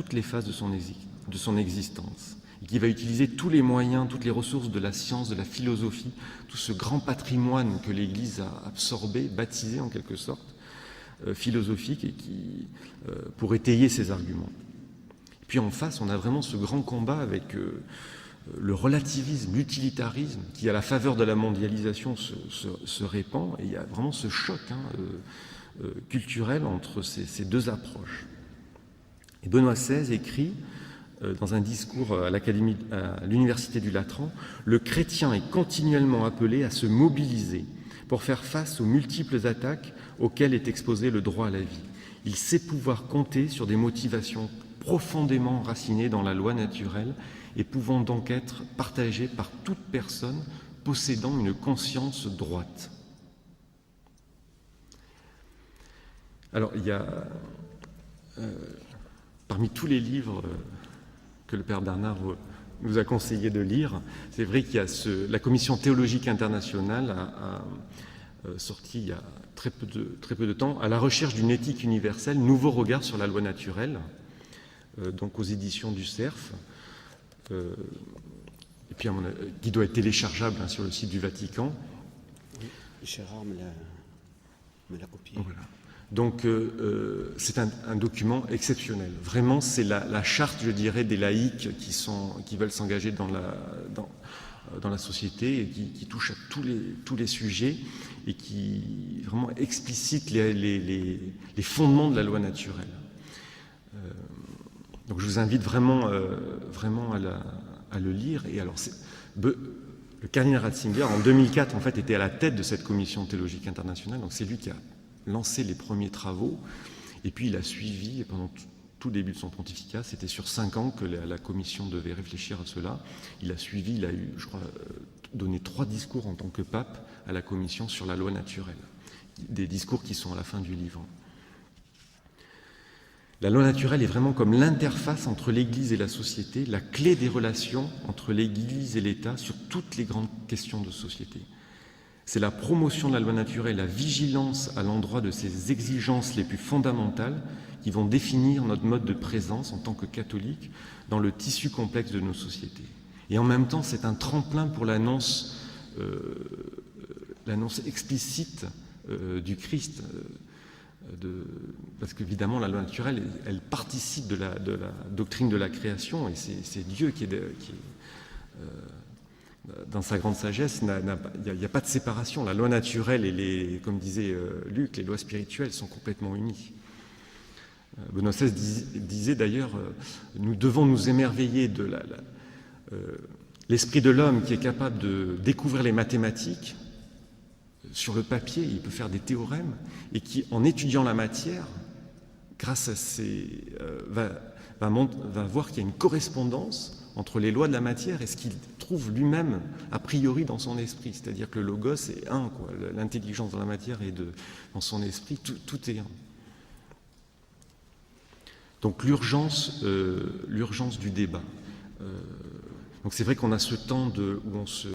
toutes les phases de son existence, et qui va utiliser tous les moyens, toutes les ressources de la science, de la philosophie, tout ce grand patrimoine que l'Église a absorbé, baptisé en quelque sorte, philosophique, et pour étayer ses arguments. Et puis en face, on a vraiment ce grand combat avec le relativisme, l'utilitarisme, qui à la faveur de la mondialisation se répand, et il y a vraiment ce choc culturel entre ces deux approches. Et Benoît XVI écrit dans un discours à l'Université du Latran, « Le chrétien est continuellement appelé à se mobiliser pour faire face aux multiples attaques auxquelles est exposé le droit à la vie. Il sait pouvoir compter sur des motivations profondément enracinées dans la loi naturelle et pouvant donc être partagées par toute personne possédant une conscience droite. » Alors, il y a, parmi tous les livres que le Père Bernard nous a conseillé de lire, c'est vrai qu'il y a la Commission théologique internationale a sorti il y a très peu de temps, « À la recherche d'une éthique universelle, nouveau regard sur la loi naturelle », donc aux éditions du Cerf, et puis qui doit être téléchargeable sur le site du Vatican. Oui, Gérard me l'a copié. Voilà. Donc c'est un document exceptionnel. Vraiment, c'est la charte, je dirais, des laïcs qui veulent s'engager dans la société et qui touche à tous les sujets et qui vraiment explicite les fondements de la loi naturelle. Donc je vous invite vraiment à le lire. Et alors, le cardinal Ratzinger, en 2004, en fait, était à la tête de cette commission théologique internationale. Donc c'est lui qui a lancé les premiers travaux. Et puis il a suivi, et pendant tout début de son pontificat, c'était sur 5 ans que la commission devait réfléchir à cela. Il a suivi, il a eu, je crois, donné 3 discours en tant que pape à la commission sur la loi naturelle. Des discours qui sont à la fin du livre. La loi naturelle est vraiment comme l'interface entre l'Église et la société, la clé des relations entre l'Église et l'État sur toutes les grandes questions de société. C'est la promotion de la loi naturelle, la vigilance à l'endroit de ses exigences les plus fondamentales qui vont définir notre mode de présence en tant que catholiques dans le tissu complexe de nos sociétés. Et en même temps, c'est un tremplin pour l'annonce explicite du Christ, parce qu'évidemment, la loi naturelle, elle participe de la doctrine de la création, et c'est Dieu qui est dans sa grande sagesse, il n'y a pas de séparation. La loi naturelle et comme disait Luc, les lois spirituelles sont complètement unies. Benoît XVI disait d'ailleurs, nous devons nous émerveiller de l'esprit de l'homme qui est capable de découvrir les mathématiques. Sur le papier, il peut faire des théorèmes, et qui, en étudiant la matière, grâce à va voir qu'il y a une correspondance entre les lois de la matière et ce qu'il trouve lui-même a priori dans son esprit. C'est-à-dire que le logos est un, quoi. L'intelligence dans la matière et dans son esprit, tout est un. Donc l'urgence du débat. Donc c'est vrai qu'on a ce temps où on se